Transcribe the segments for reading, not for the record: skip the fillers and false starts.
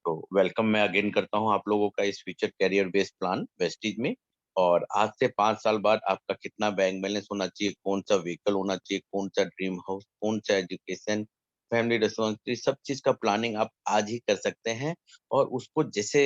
तो वेलकम मैं अगेन करता हूं आप लोगों का इस future career based plan Vestige में। और आज से 5 साल बाद आपका कितना बैंक बैलेंस होना चाहिए, कौन सा व्हीकल होना चाहिए, कौन सा ड्रीम हाउस, कौन सा एजुकेशन, फैमिली रिस्पॉन्सिबिलिटी, सब चीज का प्लानिंग आप आज ही कर सकते हैं। और उसको जैसे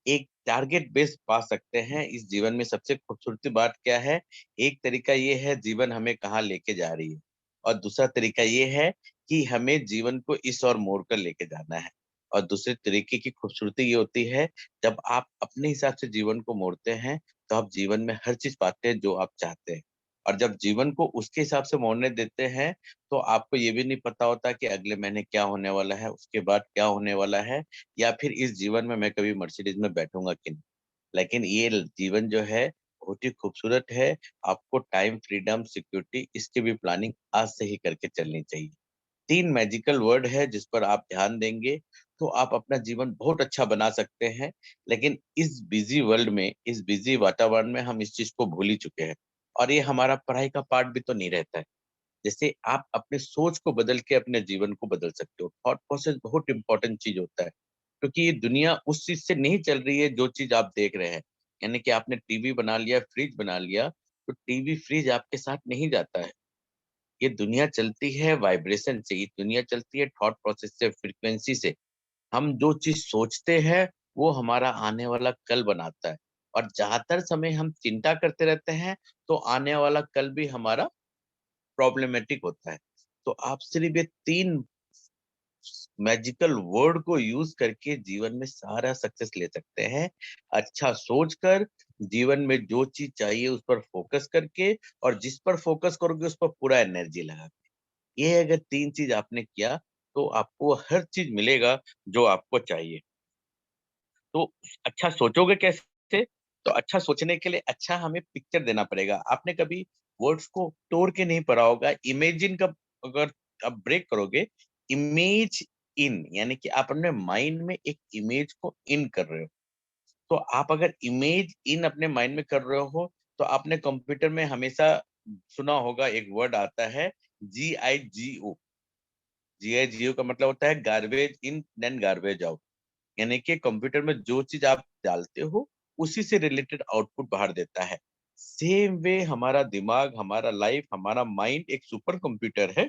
एक टारगेट बेस्ड पा सकते हैं। इस जीवन में सबसे खूबसूरती बात क्या है? एक तरीका ये है जीवन हमें कहाँ लेके जा रही है, और दूसरा तरीका ये है कि हमें जीवन को इस और मोड़ कर लेके जाना है। और दूसरे तरीके की खूबसूरती ये होती है, जब आप अपने हिसाब से जीवन को मोड़ते हैं तो आप जीवन में हर चीज पाते हैं जो आप चाहते हैं। और जब जीवन को उसके हिसाब से मोड़ने देते हैं तो आपको ये भी नहीं पता होता कि अगले महीने क्या होने वाला है, उसके बाद क्या होने वाला है, या फिर इस जीवन में मैं कभी मर्सिडीज में बैठूंगा कि नहीं। लेकिन ये जीवन जो है बहुत ही खूबसूरत है। आपको टाइम, फ्रीडम, सिक्योरिटी, इसकी भी प्लानिंग आज से ही करके चलनी चाहिए। 3 मैजिकल वर्ड है जिस पर आप ध्यान देंगे तो आप अपना जीवन बहुत अच्छा बना सकते हैं। लेकिन इस बिजी वर्ल्ड में, इस बिजी वातावरण में हम इस चीज को भूल ही चुके हैं। और ये हमारा पढ़ाई का पार्ट भी तो नहीं रहता है। जैसे आप अपने सोच को बदल के अपने जीवन को बदल सकते हो। थॉट प्रोसेस बहुत इंपॉर्टेंट चीज होता है, क्योंकि ये दुनिया उस चीज से नहीं चल रही है जो चीज आप देख रहे हैं। यानी कि आपने टीवी बना लिया, फ्रिज बना लिया, तो टीवी फ्रिज आपके साथ नहीं जाता है। ये दुनिया चलती है वाइब्रेशन से, ये दुनिया चलती है थॉट प्रोसेस से, फ्रीक्वेंसी से। हम जो चीज सोचते हैं वो हमारा आने वाला कल बनाता है। और ज्यादातर समय हम चिंता करते रहते हैं तो आने वाला कल भी हमारा प्रॉब्लमेटिक होता है। तो आप सिर्फ ये 3 मैजिकल वर्ड को यूज करके जीवन में सारा सक्सेस ले सकते हैं। अच्छा सोचकर, जीवन में जो चीज चाहिए उस पर फोकस करके, और जिस पर फोकस करोगे उस पर पूरा एनर्जी लगा। ये अगर 3 चीज आपने किया तो आपको हर चीज मिलेगा जो आपको चाहिए। तो अच्छा सोचोगे कैसे? तो अच्छा सोचने के लिए अच्छा हमें पिक्चर देना पड़ेगा। आपने कभी वर्ड्स को तोड़ के नहीं पढ़ा होगा। इमेजिन का अगर आप ब्रेक करोगे, इमेज इन, यानी कि आप अपने माइंड में एक इमेज को इन कर रहे हो। तो आप अगर इमेज इन अपने माइंड में कर रहे हो, तो आपने कंप्यूटर में हमेशा सुना होगा एक वर्ड आता है, GIGO। GIGO का मतलब होता है garbage in then garbage out. यानी कि कंप्यूटर में जो चीज आप डालते हो उसी से रिलेटेड आउटपुट बाहर देता है। सेम वे हमारा दिमाग, हमारा लाइफ, हमारा माइंड एक सुपर कंप्यूटर है।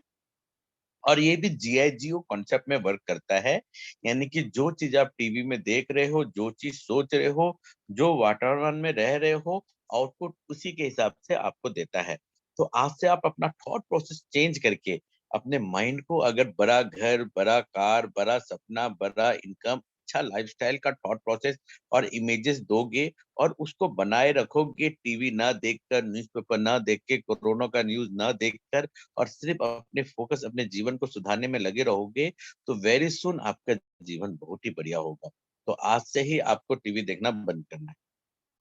और ये भी GIGO कॉन्सेप्ट में वर्क करता है। यानी कि जो चीज आप टीवी में देख रहे हो, जो चीज सोच रहे हो, जो वातावरण में रह रहे हो, आउटपुट उसी के हिसाब से आपको देता है। तो आज से आप अपना थॉट प्रोसेस चेंज करके अपने माइंड को, अगर बड़ा घर, बड़ा कार, बड़ा सपना, बड़ा इनकम, अच्छा लाइफस्टाइल का थॉट प्रोसेस और इमेजेस दोगे, और उसको बनाए रखोगे टीवी ना देखकर, न्यूज़पेपर ना देख के, कोरोना का न्यूज़ ना देखकर, और सिर्फ अपने फोकस, अपने जीवन को सुधारने में लगे रहोगे, तो वेरी सुन आपका जीवन बहुत ही बढ़िया होगा। तो आज से ही आपको टीवी देखना बंद करना है।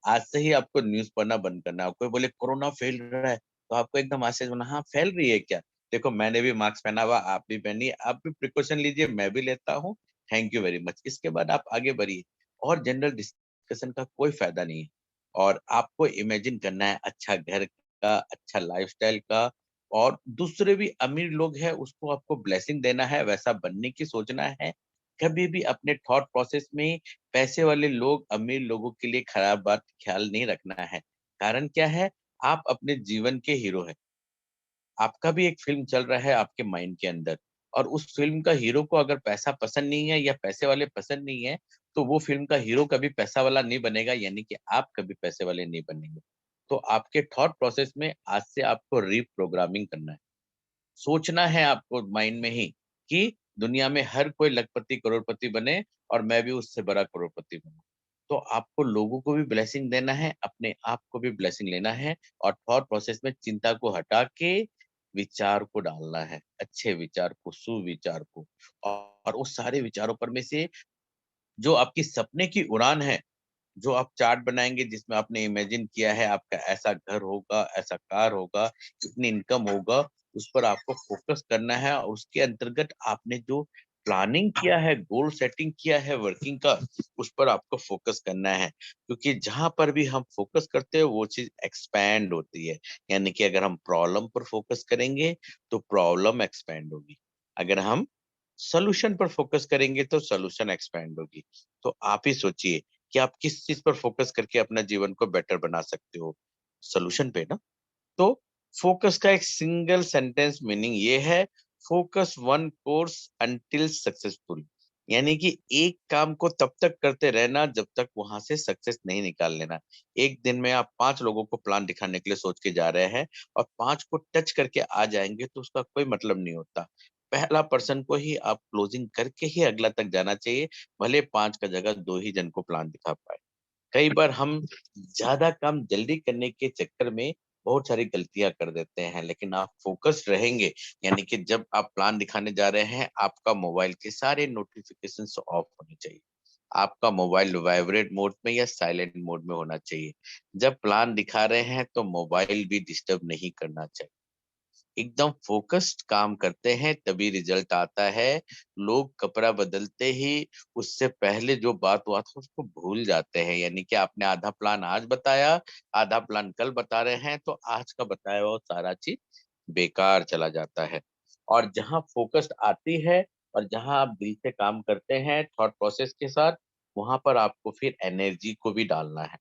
आज से ही आपको न्यूज़ पढ़ना बंद करना है। कोई बोले कोरोना फैल रहा है, तो आपको एकदम आश्चर्य होना, हाँ, फैल रही है क्या? देखो मैंने भी मास्क पहना हुआ, आप भी पहनिए, आप भी प्रिकॉशन लीजिए, मैं भी लेता हूँ। Thank you very much. इसके बाद आप आगे बढ़िए। और जनरल डिस्कशन का कोई फायदा नहीं है। और आपको इमेजिन करना है अच्छा घर का, अच्छा लाइफ़स्टाइल का, और दूसरे भी अमीर लोग हैं उसको आपको ब्लेसिंग देना है, वैसा बनने की सोचना है। कभी भी अपने थॉट प्रोसेस में पैसे वाले लोग, अमीर लोगों के लिए खराब बात ख्याल नहीं रखना है। कारण क्या है? आप अपने जीवन के हीरो हैं। आपका भी एक फ़िल्म चल रहा है आपके माइंड के अंदर, और उस फ़िल्म का हीरो को अगर पैसा पसंद नहीं है या पैसे वाले पसंद नहीं है, तो वो फ़िल्म का हीरो कभी पैसा वाला नहीं बनेगा, यानी कि आप कभी पैसे वाले नहीं बनेंगे। तो आपके थॉट प्रोसेस में आज से आपको रीप्रोग्रामिंग करना है। सोचना है आपको माइंड में ही कि दुनिया में हर कोई लखपति, करोड़पति बने, और मैं भी उससे बड़ा करोड़पति बनूँ। तो आपको लोगों को भी ब्लेसिंग देना है, अपने आप को भी ब्लेसिंग लेना है, और थॉट प्रोसेस में चिंता को हटा के विचार को डालना है, अच्छे विचार को, सुविचार को। और उस सारे विचारों पर में से जो आपकी सपने की उड़ान है, जो आप चार्ट बनाएँगे जिसमें आपने इमेजिन किया है आपका ऐसा घर होगा, ऐसा कार होगा, इतनी इनकम होगा, उस पर आपको फ़ोकस करना है, और उसके अंतर्गत आपने जो प्लानिंग किया है, गोल सेटिंग किया है वर्किंग का, उस पर आपको फ़ोकस करना है। क्योंकि जहाँ पर भी हम फ़ोकस करते हैं वो चीज़ एक्सपैंड होती है। यानी कि अगर हम प्रॉब्लम पर फ़ोकस करेंगे, तो प्रॉब्लम एक्सपैंड होगी। अगर हम सॉल्यूशन पर फोकस करेंगे तो सॉल्यूशन एक्सपैंड होगी। तो आप ही सोचिए कि आप किस चीज पर फोकस करके अपना जीवन को बेटर बना सकते हो? सॉल्यूशन पे ना। तो फोकस का एक सिंगल सेंटेंस मीनिंग ये है, focus one course until successful. यानी कि एक काम को तब तक करते रहना जब तक वहां से सक्सेस नहीं निकाल लेना। एक दिन में आप 5 लोगों को प्लान दिखाने के लिए सोच के जा रहे हैं और 5 को टच करके आ जाएंगे तो उसका कोई मतलब नहीं होता। पहला पर्सन को ही आप क्लोजिंग करके ही अगला तक जाना चाहिए, भले 5 का जगह 2 ही जन को प्लान दिखा पाए। कई बार हम ज्यादा काम जल्दी करने के चक्कर में बहुत सारी गलतियां कर देते हैं, लेकिन आप फोकस्ड रहेंगे, यानी कि जब आप प्लान दिखाने जा रहे हैं आपका मोबाइल के सारे नोटिफिकेशंस ऑफ होने चाहिए। आपका मोबाइल वाइब्रेट मोड में या साइलेंट मोड में होना चाहिए। जब प्लान दिखा रहे हैं तो मोबाइल भी डिस्टर्ब नहीं करना चाहिए। एकदम फोकस्ड काम करते हैं तभी रिजल्ट आता है। लोग कपड़ा बदलते ही उससे पहले जो बात हुआ था उसको भूल जाते हैं, यानी कि आपने आधा प्लान आज बताया, आधा प्लान कल बता रहे हैं, तो आज का बताया हुआ सारा चीज बेकार चला जाता है। और जहाँ फोकस्ड आती है और जहाँ आप दिल से काम करते हैं थॉट प्रोसेस के साथ, वहां पर आपको फिर एनर्जी को भी डालना है।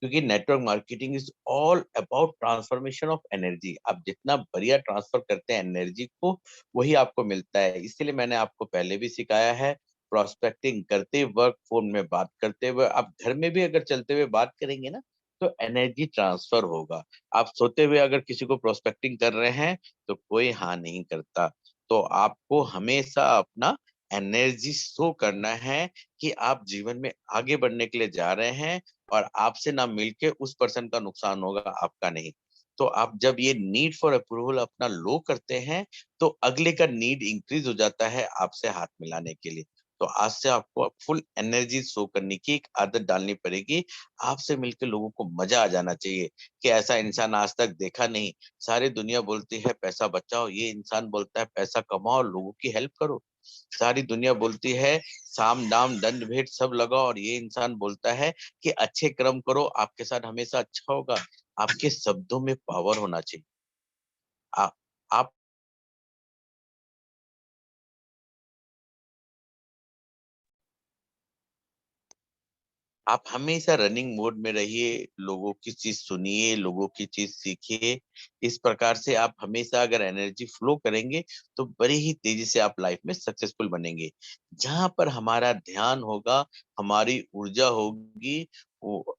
क्योंकि network marketing is all about transformation of energy. आप जितना बढ़िया ट्रांसफर करते हैं एनर्जी को, वही आपको मिलता है। इसलिए मैंने आपको पहले भी सिखाया है, प्रोस्पेक्टिंग करते वक्त फोन में बात करते हुए आप घर में भी अगर चलते हुए बात करेंगे ना, तो एनर्जी ट्रांसफर होगा। आप सोते हुए अगर किसी को प्रोस्पेक्टिंग कर रहे हैं तो कोई हाँ नहीं करता। तो आपको हमेशा अपना एनर्जी शो करना है कि आप जीवन में आगे बढ़ने के लिए जा रहे हैं, और आपसे ना मिलके उस पर्सन का नुकसान होगा, आपका नहीं। तो आप जब ये नीड फॉर अप्रूवल अपना लो करते हैं तो अगले का नीड इंक्रीज हो जाता है आपसे हाथ मिलाने के लिए। तो आज से आपको फुल एनर्जी शो करने की एक आदत डालनी पड़ेगी। आपसे मिलकर लोगों को मजा आ जाना चाहिए कि ऐसा इंसान आज तक देखा नहीं। सारी दुनिया बोलती है पैसा बचाओ, ये इंसान बोलता है पैसा कमाओ, लोगों की हेल्प करो। सारी दुनिया बोलती है साम दाम दंड भेद सब लगाओ, और ये इंसान बोलता है कि अच्छे कर्म करो आपके साथ हमेशा अच्छा होगा। आपके शब्दों में पावर होना चाहिए। आप आप आप हमेशा रनिंग मोड में रहिए, लोगों की चीज सुनिए, लोगों की चीज सीखिए। इस प्रकार से आप हमेशा अगर एनर्जी फ्लो करेंगे तो बड़ी ही तेजी से आप लाइफ में सक्सेसफुल बनेंगे। जहां पर हमारा ध्यान होगा, हमारी ऊर्जा होगी, वो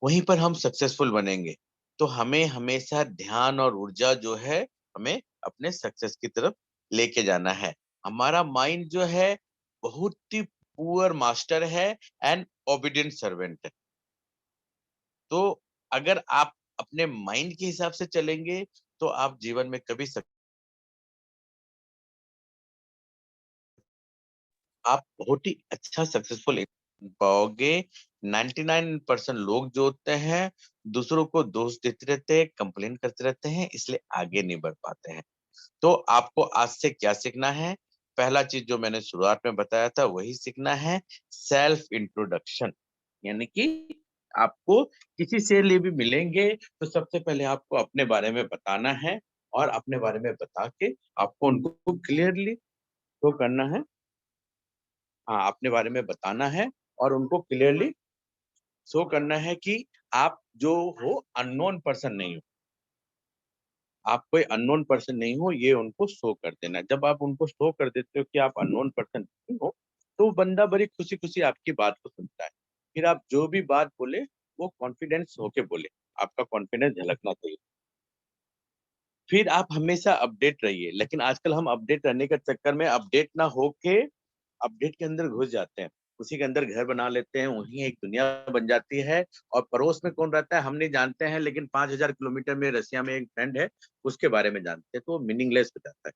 वहीं पर हम सक्सेसफुल बनेंगे। तो हमें हमेशा ध्यान और ऊर्जा जो है, हमें अपने सक्सेस की तरफ लेके जाना है। हमारा माइंड जो है बहुत ही पुअर मास्टर है एंड ओबीडिएंट सर्वेंट है। तो अगर आप अपने माइंड के हिसाब से चलेंगे तो आप जीवन में कभी आप बहुत ही अच्छा सक्सेसफुल पाओगे। 99% लोग जो होते हैं दूसरों को दोष देते रहते हैं, कंप्लेन करते रहते हैं, इसलिए आगे नहीं बढ़ पाते हैं। तो आपको आज से क्या सीखना है? पहला चीज जो मैंने शुरुआत में बताया था वही सीखना है, सेल्फ इंट्रोडक्शन। यानी कि आपको किसी से लिए भी मिलेंगे तो सबसे पहले आपको अपने बारे में बताना है, और अपने बारे में बता के आपको उनको क्लियरली शो करना है। हाँ, अपने बारे में बताना है और उनको क्लियरली शो करना है कि आप जो हो अननोन पर्सन नहीं हो। आप कोई अननोन पर्सन नहीं हो, ये उनको शो कर देना। जब आप उनको शो कर देते हो कि आप अननोन पर्सन नहीं हो, तो बंदा बड़ी खुशी खुशी आपकी बात को सुनता है। फिर आप जो भी बात बोले वो कॉन्फिडेंस होके बोले, आपका कॉन्फिडेंस झलकना चाहिए। फिर आप हमेशा अपडेट रहिए, लेकिन आजकल हम अपडेट रहने के चक्कर में अपडेट ना होके अपडेट के अंदर घुस जाते हैं। उसी के अंदर घर बना लेते हैं, वहीं एक दुनिया बन जाती है। और पड़ोस में कौन रहता है हम नहीं जानते हैं, लेकिन 5,000 किलोमीटर में रसिया में एक फ्रेंड है, उसके बारे में जानते हैं, तो वो मीनिंगलेस हो जाता है।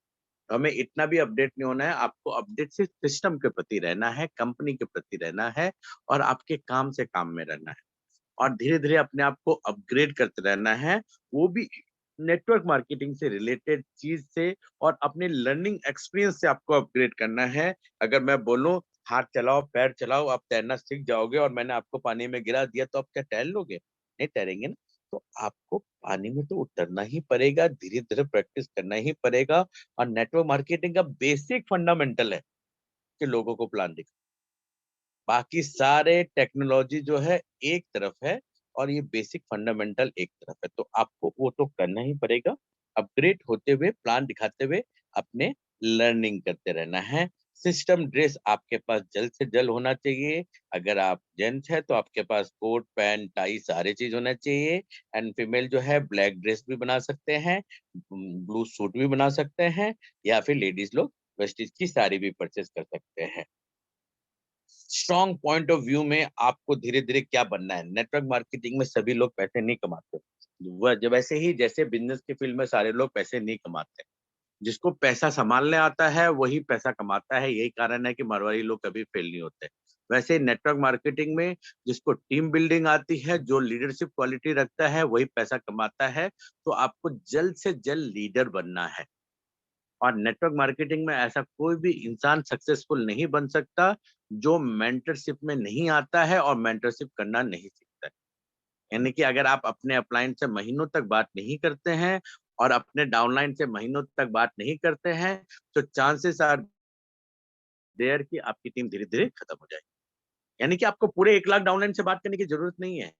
हमें इतना भी अपडेट नहीं होना है, आपको अपडेट सिर्फ सिस्टम के प्रति रहना है, कंपनी के प्रति रहना है, और आपके काम से काम में रहना है। और धीरे-धीरे अपने आप को अपग्रेड करते रहना है, वो भी नेटवर्क मार्केटिंग से रिलेटेड चीज़ से, और अपने लर्निंग एक्सपीरियंस से आपको अपग्रेड करना है। अगर मैं बोलूँ हाथ चलाओ, पैर चलाओ, आप तैरना सीख जाओगे और मैंने आपको पानी में गिरा दिया तो आप क्या तैर लोगे? नहीं तैरेंगे ना। तो आपको पानी में तो उतरना ही पड़ेगा, धीरे-धीरे प्रैक्टिस करना ही पड़ेगा और नेटवर्क मार्केटिंग का बेसिक फंडामेंटल है कि लोगों को प्लान दिखाना। बाकी सारे टेक्नोलॉजी जो है एक तरफ है और ये बेसिक फंडामेंटल एक तरफ है। तो आपको वो तो करना ही पड़ेगा। अपग्रेड होते हुए, प्लान दिखाते हुए अपने लर्निंग करते रहना है। सिस्टम ड्रेस आपके पास जल्द से जल्द होना चाहिए। अगर आप जेंट्स हैं तो आपके पास कोट, पैंट, टाई सारे चीज़ होना चाहिए एंड फीमेल जो है ब्लैक ड्रेस भी बना सकते हैं, ब्लू सूट भी बना सकते हैं या फिर लेडीज़ लोग वेस्टेज की साड़ी भी परचेज़ कर सकते हैं। स्ट्रॉन्ग पॉइंट ऑफ व्यू में आपको धीरे-धीरे क्या बनना है? नेटवर्क मार्केटिंग में सभी लोग पैसे नहीं कमाते। वह ज वैसे ही जैसे बिज़नेस की फील्ड में सारे लोग पैसे नहीं कमाते। जिसको पैसा सँभालने आता है, वही पैसा कमाता है। यही कारण है कि मारवाड़ी लोग कभी फेल नहीं होते। वैसे ही नेटवर्क मार्केटिंग में जिसको टीम बिल्डिंग आती है, जो लीडरशिप क्वालिटी रखता है, वही पैसा कमाता है। तो आपको जल्द से जल्द लीडर बनना है। और नेटवर्क मार्केटिंग में ऐसा कोई भी इंसान सक्सेसफुल नहीं बन सकता, जो मेंटरशिप में नहीं आता है और मेंटरशिप करना नहीं सीखता है। यानी कि अगर आप अपने अपलाइन से महीनों तक बात नहीं करते हैं और अपने डाउनलाइन से महीनों तक बात नहीं करते हैं, तो चांसेस आर देयर कि आपकी टीम धीरे-धीरे खत्म हो जाएगी। यानी कि आपको पूरे 1 लाख डाउनलाइन से बात करने की ज़रूरत नहीं है।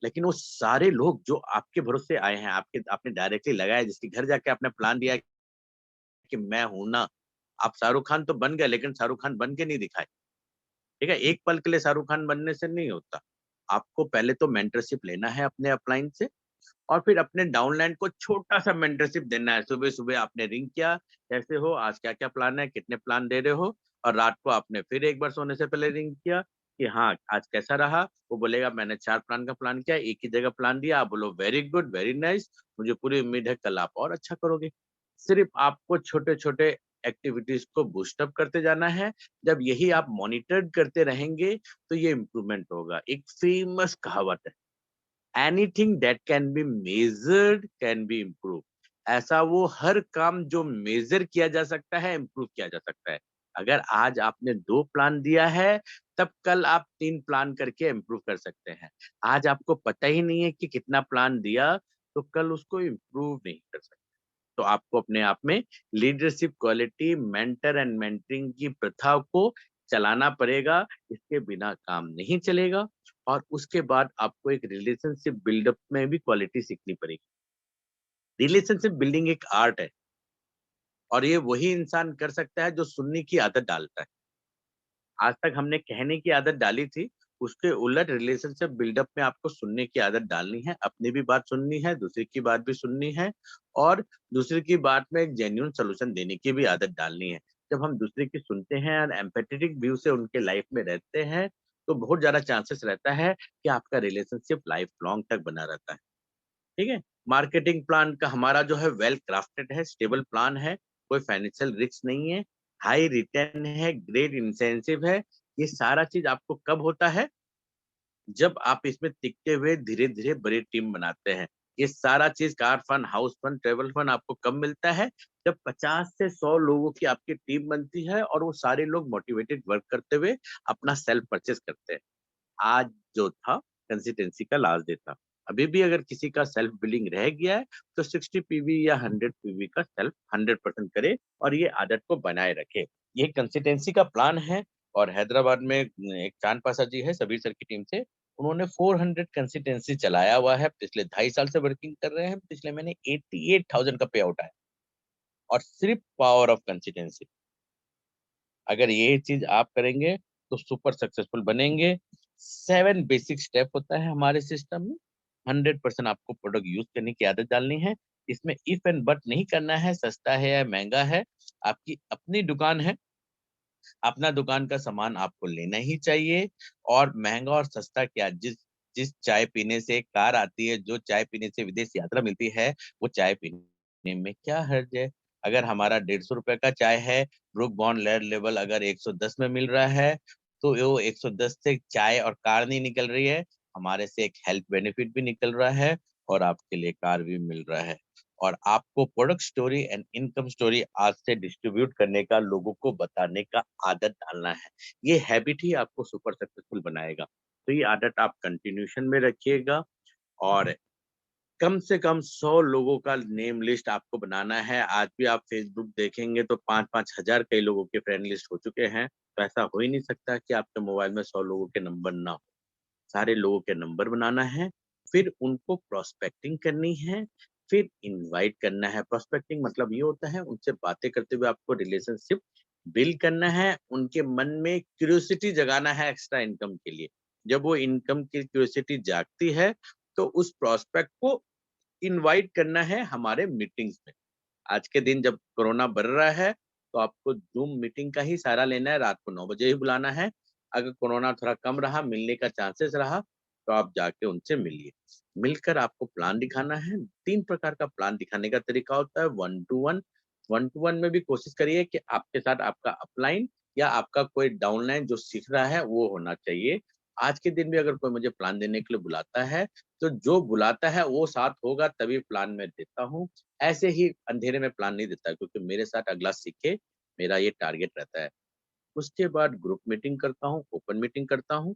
लेकिन वो सारे लोग जो आपके भरोसे आए हैं, आपने डायरेक्टली लगाया, जिसके घर जाके आपने प्लान दिया कि मैं हूँ ना, आप शाहरुख खान तो बन गए लेकिन शाहरुख खान बन के नहीं दिखाए, ठीक है? एक पल के लिए शाहरुख खान बनने से नहीं होता। आपको पहले तो मेंटरशिप लेना है अपने अपलाइन से और फिर अपने डाउनलाइन को छोटा-सा मेंटरशिप देना है। सुबह-सुबह आपने रिंग किया, कैसे हो? आज क्या-क्या प्लान है? कितने प्लान दे रहे हो? और रात को आपने फिर एक बार सोने से पहले रिंग किया कि हाँ, आज कैसा रहा? वो बोलेगा मैंने 4 प्लान का प्लान किया, एक ही जगह प्लान दिया। आप बोलो वेरी गुड, वेरी नाइस, मुझे पूरी उम्मीद है कल आप और अच्छा करोगे। सिर्फ आपको छोटे-छोटे एक्टिविटीज़ को बूस्ट अप करते जाना है। जब यही आप मॉनिटर करते रहेंगे, तो ये इम्प्रूवमेंट होगा। एक फेमस कहावत है, anything that can be measured can be improved. ऐसा वो हर काम जो मेजर किया जा सकता है, इम्प्रूव किया जा सकता है। अगर आज आपने 2 प्लान दिया है, तब कल आप 3 प्लान करके इम्प्रूव कर सकते हैं। आज आपको पता ही नहीं है कि कितना प्लान दिया, तो कल उसको इम्प्रूव नहीं कर सकते। तो आपको अपने आप में leadership quality, mentor and mentoring की प्रथा को चलाना पड़ेगा, इसके बिना काम नहीं चलेगा। और उसके बाद आपको एक रिलेशनशिप बिल्डअप में भी क्वालिटी सीखनी पड़ेगी। रिलेशनशिप बिल्डिंग एक आर्ट है और ये वही इंसान कर सकता है जो सुनने की आदत डालता है। आज तक हमने कहने की आदत डाली थी, उसके उलट रिलेशनशिप बिल्डअप में आपको सुनने की आदत डालनी है, अपनी भी बात सुननी है, दूसरे की बात भी सुननी है और दूसरे की बात में एक जेन्युइन सॉल्यूशन देने की भी आदत डालनी है। जब हम दूसरे की सुनते हैं और एम्पैथेटिक व्यू से उनके लाइफ में रहते हैं, तो बहुत ज़्यादा चांसेस रहता है कि आपका रिलेशनशिप लाइफ लॉन्ग तक बना रहता है। ठीक है? मार्केटिंग प्लान का हमारा जो है वेल क्राफ्टेड है, स्टेबल प्लान है, कोई फाइनेंशियल रिस्क नहीं है, हाई रिटर्न है, ग्रेट इंसेंटिव है। ये सारा चीज़ आपको कब होता है? जब आप इसमें टिकते हुए धीरे-धीरे बड़ी टीम बनाते हैं। ये सारा चीज़ car fun, house fun, travel fun आपको कब मिलता है? जब 50 से 100 लोगों की आपकी टीम बनती है और वो सारे लोग मोटिवेटेड वर्क करते हुए अपना सेल्फ परचेज़ करते हैं। आज जो था कंसिस्टेंसी का लास्ट डे था। अभी भी अगर किसी का सेल्फ बिलिंग रह गया है, तो 60 पीवी या 100 पीवी का सेल्फ 100% करे और ये आदत को बनाए रखे। ये कंसिस्टेंसी का प्लान है और हैदराबाद में एक चांद पासा जी है सबीर सर की टीम से, उन्होंने 400 कंसिस्टेंसी चलाया हुआ है, पिछले 2.5 साल से वर्किंग कर रहे हैं, पिछले महीने 88,000 का पे आउट आया और सिर्फ पावर ऑफ कंसिस्टेंसी। अगर ये चीज़ आप करेंगे, तो सुपर सक्सेसफुल बनेंगे। 7 बेसिक स्टेप होता है हमारे सिस्टम में। 100% आपको प्रोडक्ट यूज़ करने की आदत डालनी है। इसमें इफ एंड बट नहीं करना है, सस्ता है या महँगा है, आपकी अपनी दुकान है, अपना दुकान का सामान आपको लेना ही चाहिए और महँगा और सस्ता क्या, जिस जिस चाय पीने से कार आती है, जो चाय पीने से विदेश यात्रा मिलती है, वो चाय पीने में क्या हर्ज है? अगर हमारा ₹150 का चाय है, ब्रूक बॉन्ड रेड लेबल अगर 110 में मिल रहा है, तो वो 110 से चाय और कार नहीं निकल रही है, हमारे से एक हेल्थ बेनिफिट भी निकल रहा है और आपके लिए कार भी मिल रहा है। और आपको product story and income story आज से डिस्ट्रीब्यूट करने का, लोगों को बताने का आदत डालना है। ये हैबिट ही आपको सुपर सक्सेसफुल बनाएगा। तो ये आदत आप कंटिन्यूएशन में रखिएगा और कम से कम 100 लोगों का नेम लिस्ट आपको बनाना है। आज भी आप फेसबुक देखेंगे तो 5-5 हज़ार कई लोगों के फ्रेंड लिस्ट हो चुके हैं। तो ऐसा हो ही नहीं सकता कि आपके मोबाइल में 100 लोगों के नंबर ना हो। सारे लोगों के नंबर बनाना है, फिर उनको प्रोस्पेक्टिंग करनी है, फिर इनवाइट करना है। प्रोस्पेक्टिंग मतलब ये होता है उनसे बातें करते हुए आपको रिलेशनशिप बिल्ड करना है, उनके मन में क्यूरियोसिटी जगाना है एक्स्ट्रा इनकम के लिए। जब वो इनकम की क्यूरियोसिटी जागती है, तो उस प्रोस्पेक्ट को इनवाइट करना है हमारे मीटिंग्स में। आज के दिन जब कोरोना बढ़ रहा है, तो आपको ज़ूम मीटिंग का ही सहारा लेना है, रात को 9 बजे ही बुलाना है। अगर कोरोना थोड़ा कम रहा, मिलने का चांसेस रहा, तो आप जाके उनसे मिलिए। मिलकर आपको प्लान दिखाना है, 3 प्रकार का प्लान दिखाने का तरीका होता है, 1 टू 1 में भी कोशिश करिए कि आपके साथ आपका अपलाइन या आपका कोई डाउनलाइन जो सीख रहा है, वो होना चाहिए। आज के दिन भी अगर कोई मुझे प्लान देने के लिए बुलाता है, तो जो बुलाता है वो साथ होगा तभी प्लान मैं देता हूँ। ऐसे ही अंधेरे में प्लान नहीं देता क्योंकि मेरे साथ अगला सीखे, मेरा ये टारगेट रहता है। उसके बाद ग्रुप मीटिंग करता हूँ, ओपन मीटिंग करता हूँ।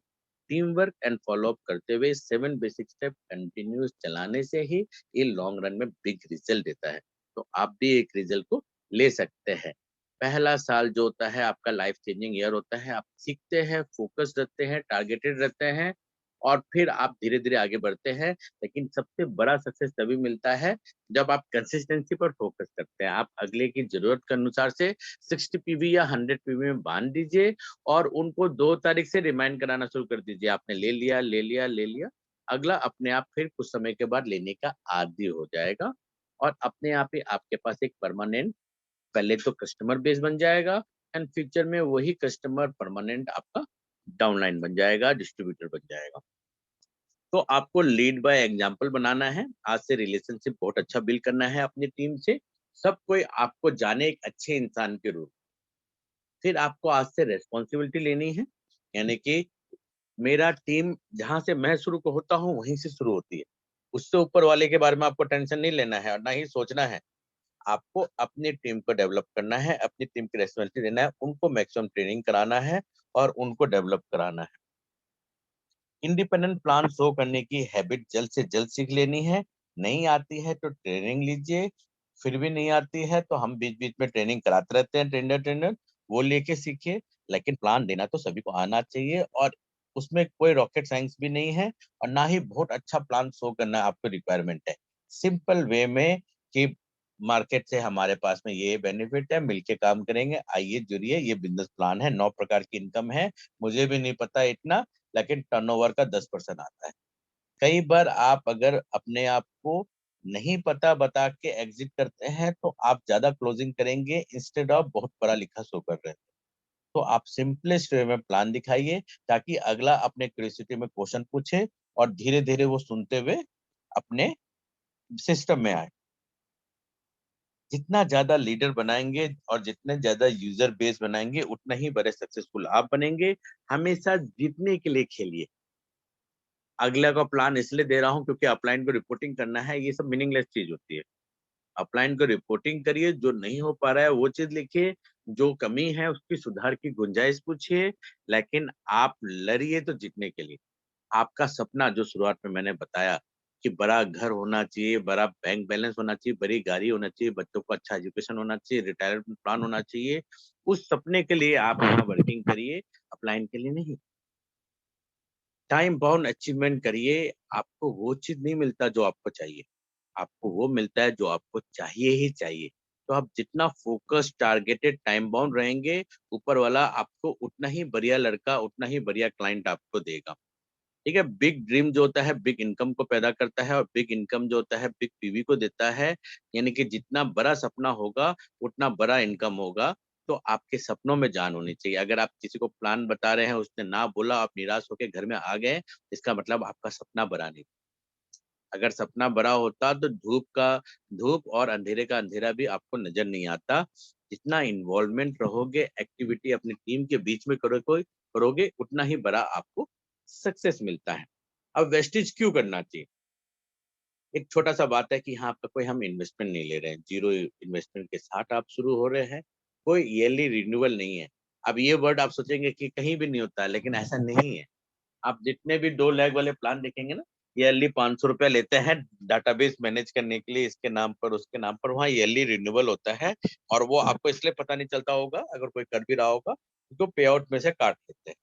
Team work and follow up करते हुए 7 बेसिक स्टेप कंटिन्यूअस चलाने से ही ये लॉन्ग रन में बिग रिज़ल्ट देता है। तो आप भी एक रिज़ल्ट को ले सकते हैं। पहला साल जो होता है आपका लाइफ़ चेंजिंग ईयर होता है। आप सीखते हैं, फ़ोकस्ड रहते हैं, टारगेटेड रहते हैं और फिर आप धीरे-धीरे आगे बढ़ते हैं। लेकिन सबसे बड़ा सक्सेस तभी मिलता है जब आप कंसिस्टेंसी पर फ़ोकस करते हैं। आप अगले की ज़रूरत के अनुसार से 60 पीवी या 100 पीवी में बाँध दीजिए और उनको 2 तारीख से रिमाइंड कराना शुरू कर दीजिए। आपने ले लिया, ले लिया, ले लिया। अगला अपने आप फिर कुछ समय के बाद लेने का आदी हो जाएगा और अपने आप ही आपके पास एक परमानेंट पहले तो कस्टमर बेस बन जाएगा एंड फ्यूचर में वही कस्टमर परमानेंट आपका डाउनलाइन बन जाएगा, डिस्ट्रीब्यूटर बन जाएगा। तो आपको लीड बाय एग्जांपल बनाना है। आज से रिलेशनशिप बहुत अच्छा बिल्ड करना है अपनी टीम से। सब कोई आपको जाने एक अच्छे इंसान के रूप। फिर आपको आज से रिस्पॉन्सिबिलिटी लेनी है, यानी कि मेरा टीम जहाँ से मैं शुरू को होता हूँ, वहीं से शुरू होती है। उससे ऊपर वाले के बारे में आपको टेंशन नहीं लेना है और ना ही सोचना है। आपको अपनी टीम को डेवलप करना है, अपनी टीम की रिस्पॉन्सिबिलिटी लेना है, उनको मैक्सिमम ट्रेनिंग कराना है और उनको डेवलप कराना है। इंडिपेंडेंट प्लान शो करने की हैबिट जल्द से जल्द सीख लेनी है। नहीं आती है तो ट्रेनिंग लीजिए, फिर भी नहीं आती है तो हम बीच-बीच में ट्रेनिंग कराते रहते हैं ट्रेनर, वो लेके सीखिए। लेकिन प्लान देना तो सभी को आना चाहिए और उसमें कोई रॉकेट साइंस भी नहीं है और ना ही बहुत अच्छा प्लान शो करना आपको रिक्वायरमेंट है। सिंपल वे में कि मार्केट से हमारे पास में ये बेनिफिट है, मिलके काम करेंगे, आइए जुड़िए, ये बिज़नेस प्लान है, 9 प्रकार की इनकम है, मुझे भी नहीं पता इतना लेकिन टर्नओवर का 10% आता है। कई बार आप अगर अपने आप को नहीं पता बता के एग्ज़िट करते हैं, तो आप ज़्यादा क्लोजिंग करेंगे इंस्टेड ऑफ बहुत पढ़ा लिखा शो कर रहे हैं। तो आप सिंपलेस्ट वे में प्लान दिखाइए ताकि अगला अपने क्यूरियोसिटी में क्वेश्चन पूछे और धीरे-धीरे वो सुनते हुए अपने सिस्टम में आए। जितना ज़्यादा लीडर बनाएँगे और जितने ज़्यादा यूज़र बेस बनाएँगे, उतना ही बड़े सक्सेसफुल आप बनेंगे। हमेशा जीतने के लिए खेलिए। अगले का प्लान इसलिए दे रहा हूँ क्योंकि अपलाइन को रिपोर्टिंग करना है, ये सब मीनिंगलेस चीज़ होती है। अपलाइन को रिपोर्टिंग करिए, जो नहीं हो पा रहा है वो चीज़ लिखिए, जो कमी है उसकी सुधार की गुंजाइश पूछिए, लेकिन आप लड़िए तो जीतने के लिए। आपका सपना जो शुरुआत में मैंने बताया कि बड़ा घर होना चाहिए, बड़ा बैंक बैलेंस होना चाहिए, बड़ी गाड़ी होना चाहिए, बच्चों को अच्छा एजुकेशन होना चाहिए, रिटायरमेंट प्लान होना चाहिए, उस सपने के लिए आप यहाँ वर्किंग करिए, अपलाइन के लिए नहीं। टाइम बाउंड अचीवमेंट करिए, आपको वो चीज़ नहीं मिलता जो आपको चाहिए। आपको वो मिलता है जो आपको चाहिए ही चाहिए। तो आप जितना फ़ोकस, टारगेटेड, टाइम बाउंड रहेंगे, ऊपर वाला आपको उतना ही बढ़िया लड़का, उतना ही बढ़िया क्लाइंट आपको देगा। ठीक है? बिग ड्रीम जो होता है, बिग इनकम को पैदा करता है और बिग इनकम जो होता है, बिग पीवी को देता है। यानी कि जितना बड़ा सपना होगा, उतना बड़ा इनकम होगा। तो आपके सपनों में जान होनी चाहिए। अगर आप किसी को प्लान बता रहे हैं, उसने ना बोला, आप निराश होके घर में आ गए, इसका मतलब आपका सपना बड़ा नहीं। अगर सपना बड़ा होता तो धूप और अंधेरे का अंधेरा भी आपको नज़र नहीं आता। जितना इन्वॉल्वमेंट रहोगे, एक्टिविटी अपनी टीम के बीच में करोगे, उतना ही बड़ा आपको सक्सेस मिलता है। अब वेस्टेज क्यों करना चाहिए? एक छोटा-सा बात है कि यहाँ पे कोई हम इन्वेस्टमेंट नहीं ले रहे हैं, ज़ीरो इन्वेस्टमेंट के साथ आप शुरू हो रहे हैं, कोई ईयरली रिन्यूअल नहीं है। अब ये वर्ड आप सोचेंगे कि कहीं भी नहीं होता है, लेकिन ऐसा नहीं है। आप जितने भी 2 लेग वाले प्लान देखेंगे ना, ईयरली 500 रुपया लेते हैं डाटाबेस मैनेज करने के लिए, इसके नाम पर उसके नाम पर, वहाँ ईयरली रिन्यूअल होता है। और वो आपको इसलिए पता नहीं चलता होगा अगर कोई कर भी रहा होगा, तो पे आउट में से काट लेते हैं।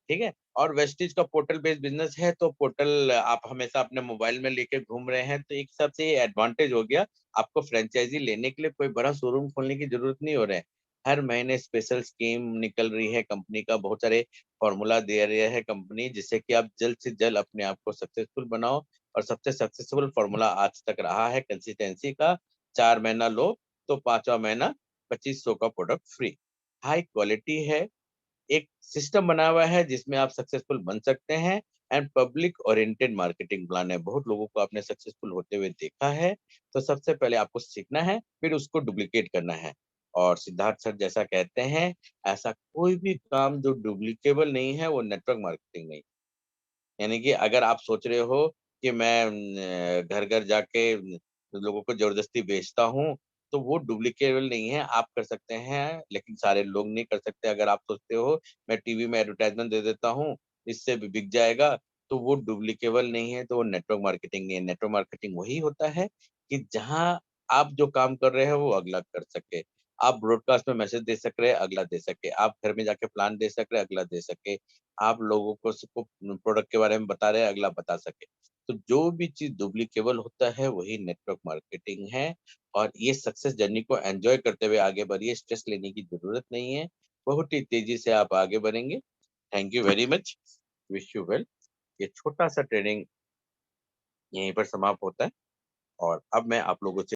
ठीक है। और वेस्टिज का पोर्टल बेस्ड बिजनेस है, तो पोर्टल आप हमेशा अपने मोबाइल में लेके घूम रहे हैं, तो एक हिसाब से ये एडवांटेज हो गया। आपको फ्रेंचाइजी लेने के लिए कोई बड़ा शोरूम खोलने की जरूरत नहीं हो रहा है। हर महीने स्पेशल स्कीम निकल रही है कंपनी का, बहुत सारे फॉर्मूला दे रही है कंपनी, जिससे कि आप जल्द से जल्द अपने आप को सक्सेसफुल बनाओ। और सबसे सक्सेसफुल फॉर्मूला आज तक रहा है कंसिस्टेंसी का। 4 महीना लो तो 5वां महीना 2500 का प्रोडक्ट फ्री। हाई क्वालिटी है, एक सिस्टम बना हुआ है जिसमें आप सक्सेसफुल बन सकते हैं। And public oriented marketing plan है, बहुत लोगों को आपने सक्सेसफुल होते हुए देखा है। तो सबसे पहले आपको सीखना है, फिर उसको डुप्लीकेट करना है। और सिद्धार्थ सर जैसा कहते हैं, ऐसा कोई भी काम जो डुप्लीकेबल नहीं है वो नेटवर्क मार्केटिंग नहीं। यानी कि अगर आप सोच रहे हो कि मैं घर घर जाके लोगों को जबरदस्ती बेचता हूँ, तो वो डुप्लीकेबल नहीं है, आप कर सकते हैं, लेकिन सारे लोग नहीं कर सकते। अगर आप सोचते हो मैं टीवी में एडवर्टाइजमेंट दे देता हूँ, इससे भी बिक जाएगा, तो वो डुप्लीकेबल नहीं है, तो वो नेटवर्क मार्केटिंग नहीं है। नेटवर्क मार्केटिंग वही होता है कि जहाँ आप जो काम कर रहे हैं वो अगला कर सके। आप ब्रॉडकास्ट में मैसेज दे सक रहे हैं, अगला दे सके। आप घर में जाके प्लान दे सक रहे हैं, अगला दे सके। आप लोगों को सबको प्रोडक्ट के बारे में बता रहे हैं, अगला बता सके। तो जो भी चीज़ डुप्लीकेबल होता है वही नेटवर्क मार्केटिंग है। और ये सक्सेस जर्नी को एन्जॉय करते हुए आगे बढ़िए, स्ट्रेस लेने की ज़रूरत नहीं है। बहुत ही तेज़ी से आप आगे बढ़ेंगे। Thank you very much. Wish you well. ये छोटा-सा ट्रेनिंग यहीं पर समाप्त होता है, और अब मैं आप लोगों से